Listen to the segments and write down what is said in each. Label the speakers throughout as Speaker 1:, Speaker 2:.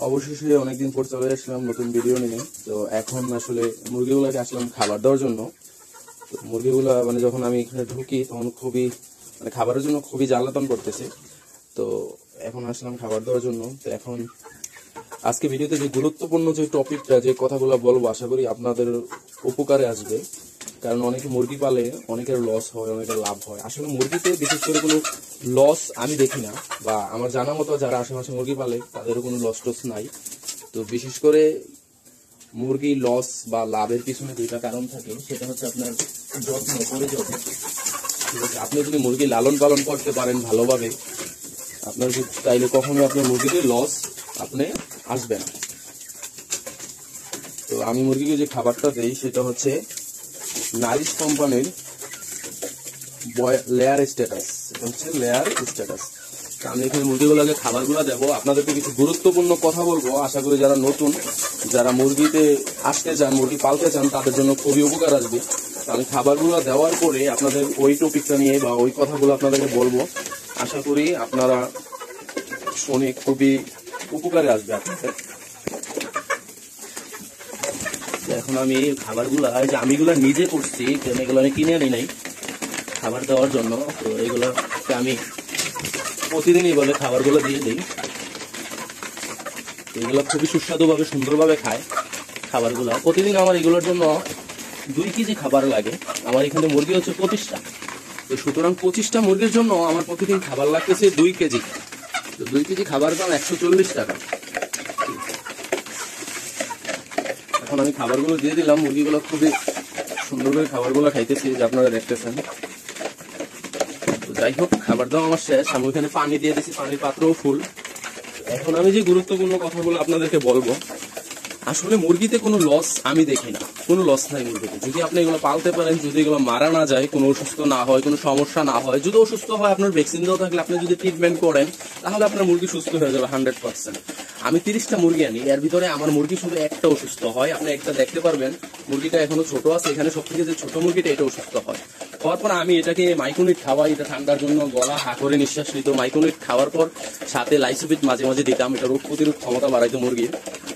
Speaker 1: অবশেষে অনেকদিন পর চলে আসলাম নতুন ভিডিও নিয়ে। তো এখন আসলে মুরগিগুলোকে আসলাম খাবার দেওয়ার জন্য। তো মুরগিগুলো মানে যখন আমি এখানে ঢুকি তখন খুবই মানে খাবারের জন্য খুবই জ্বালাতন করতেছে। তো এখন আসলাম খাবার দেওয়ার জন্য। তো এখন আজকে ভিডিওতে যে গুরুত্বপূর্ণ যে টপিকটা যে কথাগুলো বলবো আশা করি আপনাদের উপকারে আসবে। কারণ অনেকে মুরগি পালে অনেকের লস হয়, অনেকের লাভ হয়। আসলে মুরগিতে বিশেষ করে কোনো লস আমি দেখি না, বা আমার জানা মতো যারা আশেপাশে মুরগি পালে তাদেরও কোনো লস টস নাই। তো বিশেষ করে মুরগি লস বা লাভের পিছনে দুইটা কারণ থাকে, সেটা হচ্ছে আপনার যত্ন করে যত্ন। ঠিক আছে, আপনি যদি মুরগি লালন পালন করতে পারেন ভালোভাবে, আপনার তাইলে কখনোই আপনার মুরগিতে লস আপনি আসবে না। তো আমি মুরগিকে যে খাবারটা দেই সেটা হচ্ছে নারিশ কোম্পানির লেয়ার স্ট্যাটাস। এটা হচ্ছে লেয়ার স্ট্যাটাস। আমি এখানে মুরগিগুলোকে খাবারগুলো দেবো, আপনাদেরকে কিছু গুরুত্বপূর্ণ কথা বলবো। আশা করি যারা নতুন, যারা মুরগিতে আসতে চান, মুরগি পালতে চান, তাদের জন্য খুবই উপকার আসবে। আমি খাবারগুলো দেওয়ার পরে আপনাদের ওই টপিকটা নিয়ে বা ওই কথাগুলো আপনাদেরকে বলবো। আশা করি আপনারা শুনে খুবই উপকারে আসবে আপনাদের। এখন আমি এই খাবারগুলা যে আমিগুলা নিজে করছি, এগুলো আমি কিনে আনি নাই খাবার দেওয়ার জন্য। তো এগুলোকে আমি প্রতিদিনই বলে খাবারগুলো দিয়ে দিই। এগুলো খুবই সুস্বাদুভাবে সুন্দরভাবে খায় খাবারগুলো। প্রতিদিন আমার এগুলোর জন্য 2 কেজি খাবার লাগে। আমার এখানে মুরগি হচ্ছে 25টা। তো সুতরাং 25টা মুরগির জন্য আমার প্রতিদিন খাবার লাগতেছে 2 কেজি। তো 2 কেজি খাবার দাম 140 টাকা। এখন আমি খাবারগুলো দিয়ে দিলাম, মুরগিগুলো খুবই সুন্দর করে খাবারগুলো খাইতেছি, যে আপনারা দেখতেছেন। যাই হোক, খাবার দাওয়া আমার শেষ। আমি ওখানে পানি দিয়ে দিচ্ছি, পানির পাত্রও ফুল। এখন আমি যে গুরুত্বপূর্ণ কথাগুলো আপনাদেরকে বলবো, আসলে মুরগিতে কোনো লস আমি দেখি না, কোনো লস নাই মুরগিতে। যদি আপনি এগুলো পালতে পারেন, যদি এগুলো মারা না যায়, কোনো অসুস্থ না হয়, কোনো সমস্যা না হয়, যদি অসুস্থ হয় আপনার ভ্যাকসিন দেওয়া থাকলে আপনি যদি ট্রিটমেন্ট করেন, তাহলে আপনার মুরগি সুস্থ হয়ে যাবে 100%। আমি 30টা মুরগি আনি, এর ভিতরে আমার মুরগি শুধু একটা অসুস্থ হয়। আপনি একটা দেখতে পারবেন, মুরগিটা এখনো ছোট আছে। এখানে সব থেকে যে ছোট মুরগিটা, এটা অসুস্থ হয়। হওয়ার পর আমি এটাকে মাইক্রোনিট খাওয়াই। এটা ঠান্ডার জন্য গলা হা করে নিঃশ্বাস নিত। মাইক্রোনিট খাওয়ার পর সাথে লাইসোবিট মাঝে মাঝে দিতাম, এটা রোগ প্রতিরোধ ক্ষমতা বাড়াইতো মুরগির।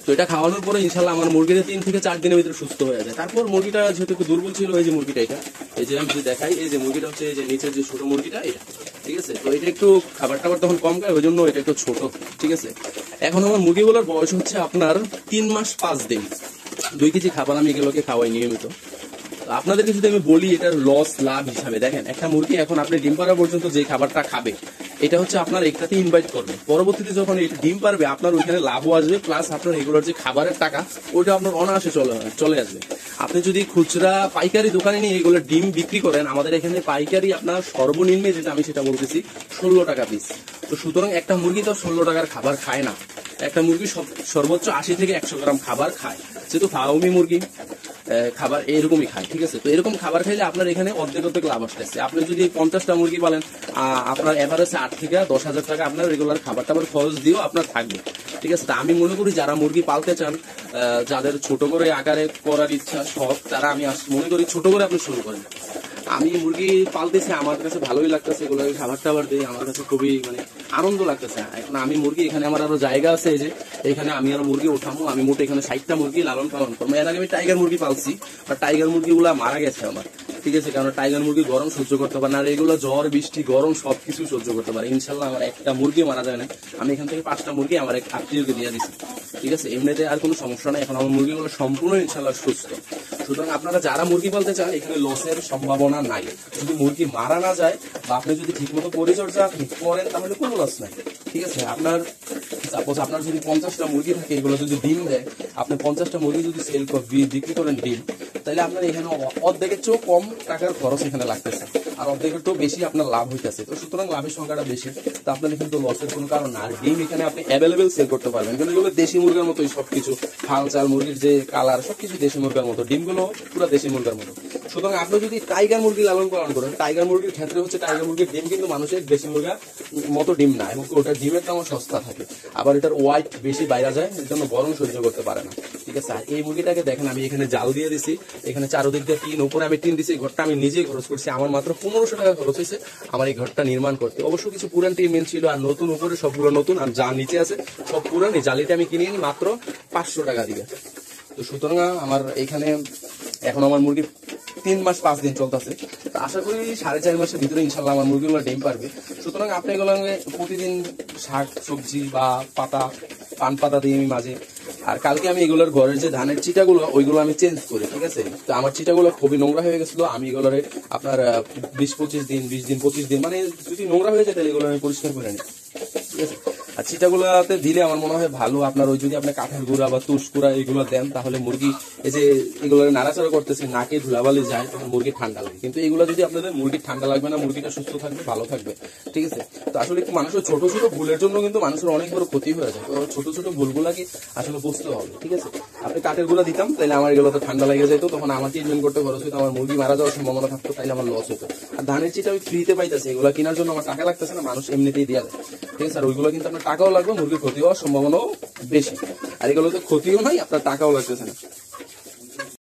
Speaker 1: তো এটা খাওয়ানোর পরে ইনশাল্লাহ আমার মুরগিটা 3 থেকে 4 দিনের ভিতরে সুস্থ হয়ে যায়। তারপর মুরগিটা যেহেতু একটু দুর্বল ছিল, এই যে মুরগিটা, এটা এই যে আমি যদি দেখাই, এই যে মুরগিটা হচ্ছে এই যে নিচের যে ছোট মুরগিটা, এটা ঠিক আছে। তো এটা একটু খাবার টাবার তখন কম খায়, ওই জন্য এটা একটু ছোট। ঠিক আছে, এখন আমার মুরগিগুলোর বয়স হচ্ছে আপনার 3 মাস 5 দিন। 2 কেজি খাবার আমি এগুলোকে খাওয়াই নিয়মিত। আপনাদেরকে যদি আমি বলি এটার লস লাভ হিসাবে, দেখেন একটা মুরগি এখন আপনি ডিম পাড়া পর্যন্ত যে খাবারটা খাবে, এটা হচ্ছে আপনার একটাতে ইনভাইট করবে। পরবর্তীতে যখন এই ডিম পারবে, আপনার ওইখানে লাভও আসবে, প্লাস আপনার এগুলোর যে খাবারের টাকা, ওইটা আপনার অনায়াসে চলে আসবে। আপনি যদি খুচরা পাইকারি দোকানে নিয়ে এগুলো ডিম বিক্রি করেন, আমাদের এখানে পাইকারি আপনার সর্বনিম্ন যেটা আমি সেটা বলতেছি 16 টাকা পিস। তো সুতরাং একটা মুরগি তো 16 টাকার খাবার খায় না। একটা মুরগি সর্বোচ্চ 80 থেকে 100 গ্রাম খাবার খায়, যেহেতু ফার্মি মুরগি খাবার এরকমই খায়। ঠিক আছে, তো এরকম খাবার খাইলে আপনার এখানে অর্ধেক লাভ আসতেছে। আপনি যদি 50টা মুরগি পালেন, আপনার এভারেজে 8 থেকে 10,000 টাকা আপনার রেগুলার খাবার টাবার খরচ দিয়েও আপনার থাকবে। ঠিক আছে, তা আমি মনে করি যারা মুরগি পালতে চান, যাদের ছোট করে আকারে করার ইচ্ছা শখ, তারা আমি মনে করি ছোট করে আপনি শুরু করেন। আমি মুরগি পালতেছি, আমার কাছে ভালোই লাগতেছে, এগুলোকে খাবার টাবার দিই, আমার কাছে খুবই মানে আনন্দ লাগতেছে। এখন আমি মুরগি, এখানে আমার আরো জায়গা আছে, এই যে এখানে আমি আরো মুরগি ওঠাবো। আমি মোটে এখানে 60টা মুরগি লালন পালন করবো। এর আগে আমি টাইগার মুরগি পালছি, বা টাইগার মুরগিগুলা মারা গেছে আমার। ঠিক আছে, কারণ টাইগার মুরগি গরম সহ্য করতে পারে না, আর এগুলো ঝড় বৃষ্টি গরম সবকিছু সহ্য করতে পারে। ইনশাল্লাহ আমার একটা মুরগি মারা যায় না। আমি এখান থেকে 5টা মুরগি আমার এক আত্মীয়কে দিয়ে দিচ্ছি। ঠিক আছে, এমনিতে আর কোনো সমস্যা নাই। এখন আমার মুরগিগুলো সম্পূর্ণ ইনশাল্লাহ সুস্থ। সুতরাং আপনারা যারা মুরগি পালতে চান, এখানে লসের সম্ভাবনা নাই। যদি মুরগি মারা না যায় বা আপনি যদি ঠিকমতো পরিচর্যা করেন, তাহলে কোনো লস নাই। ঠিক আছে, আপনার সাপোজ আপনার যদি 50টা মুরগি থাকে, এগুলো যদি ডিম দেয়, আপনি 50টা মুরগি যদি বিক্রি করেন ডিম, তাহলে আপনার এখানে অর্ধেকের চেয়েও কম টাকার খরচ এখানে লাগতেছে, আর অর্ধেকের চেয়েও বেশি আপনার লাভ হইতেছে। তো সুতরাং লাভের সংখ্যাটা বেশি, তো আপনার কিন্তু লসের কোনো কারণ না। আর ডিম এখানে আপনি অ্যাভেলেবেল সেল করতে পারবেন, কিন্তু এগুলো দেশি মুরগির মতোই সবকিছু, হাল চাল মুরগির যে কালার সবকিছু দেশি মুরগির মতো, ডিমগুলো পুরো দেশি মুরগির মতো। সুতরাং আপনি যদি টাইগার মুরগি লালন পালন করেন, টাইগার মুরগির ক্ষেত্রে হচ্ছে টাইগার মুরগির ডিম কিন্তু মানুষের দেশি মুরগার মতো ডিম না, এবং ওটার ডিমের দামও সস্তা থাকে। আবার এটার ওয়াইট বেশি বাইরে যায়, এর জন্য গরম সহ্য করতে পারে না। ঠিক আছে, আর এই মুরগিটাকে দেখেন, আমি এখানে জাল দিয়ে দিছি, এখানে চারোদিক দিয়ে টিন, উপরে আমি টিন দিছি। ঘরটা আমি নিজেই খরচ করছি, আমার মাত্র 1500 টাকা খরচ হয়েছে আমার এই ঘরটা নির্মাণ করতে। অবশ্য কিছু পুরান টিমেল ছিল আর নতুন, উপরে সবগুলো নতুন, আর যা নিচে আছে সব পুরান। এই জালিটা আমি কিনে নিই মাত্র 500 টাকা দিয়ে। তো সুতরাং আমার এখানে এখন আমার মুরগি 3 মাস 5 দিন চলতেছে। আশা করি 4.5 মাসের ভিতরে ইনশাল্লাহ আমার মুরগিগুলো ডিম পারবে। সুতরাং আপনি এগুলো প্রতিদিন শাক সবজি বা পাতা, পান পাতা দিয়ে আমি মাঝে, আর কালকে আমি এগুলোর ঘরের যে ধানের চিটাগুলো ওইগুলো আমি চেঞ্জ করি, ঠিক আছে। তো আমার চিটাগুলো খুবই নোংরা হয়ে গেছিল, আমি এগুলোরে আপনার 20-25 দিন 20 দিন 25 দিন মানে যদি নোংরা হয়ে যায় তাহলে এগুলো আমি পরিষ্কার করে নিই, ঠিক আছে। আর চিটাগুলাতে দিলে আমার মনে হয় ভালো। আপনার ওই যদি আপনি কাঠের গুঁড়া বা তুষ গুঁড়া এগুলো দেন তাহলে মুরগি এই যে এগুলো নাড়াচাড়া করতেছে নাকে ধুলাবালি যায় তখন মুরগি ঠান্ডা লাগে। কিন্তু এগুলো যদি আপনাদের মুরগির ঠান্ডা লাগবে না, মুরগিটা সুস্থ থাকবে, ভালো থাকবে, ঠিক আছে। তো আসলে কি মানুষের ছোট ছোট ভুলের জন্য কিন্তু মানুষের অনেক বড় ক্ষতি হয়ে যায়। তো ছোট ছোট ভুলগুলাকে আসলে বুঝতে হবে, ঠিক আছে। আপনি কাঠের গুঁড়া দিতাম তাহলে আমার এগুলো তো ঠান্ডা লেগে যেত, তখন আমার ট্রিটমেন্ট করতে খরচ হতো, আমার মুরগি মারা যাওয়ার সম্ভাবনা থাকতো, তাইলে আমার লস হতো। আর ধানের চিটা আমি ফ্রিতে পাইতেছি, এগুলো কেনার জন্য আমার টাকা লাগতেছে না, মানুষ এমনিতেই দেওয়া যায়, ঠিক আছে। আর ওইগুলো কিন্তু আপনার টাকাও লাগবে, মুরগির ক্ষতি হওয়ার সম্ভাবনাও বেশি। আর এগুলোতে ক্ষতিও নাই, আপনার টাকাও লাগতেছে না।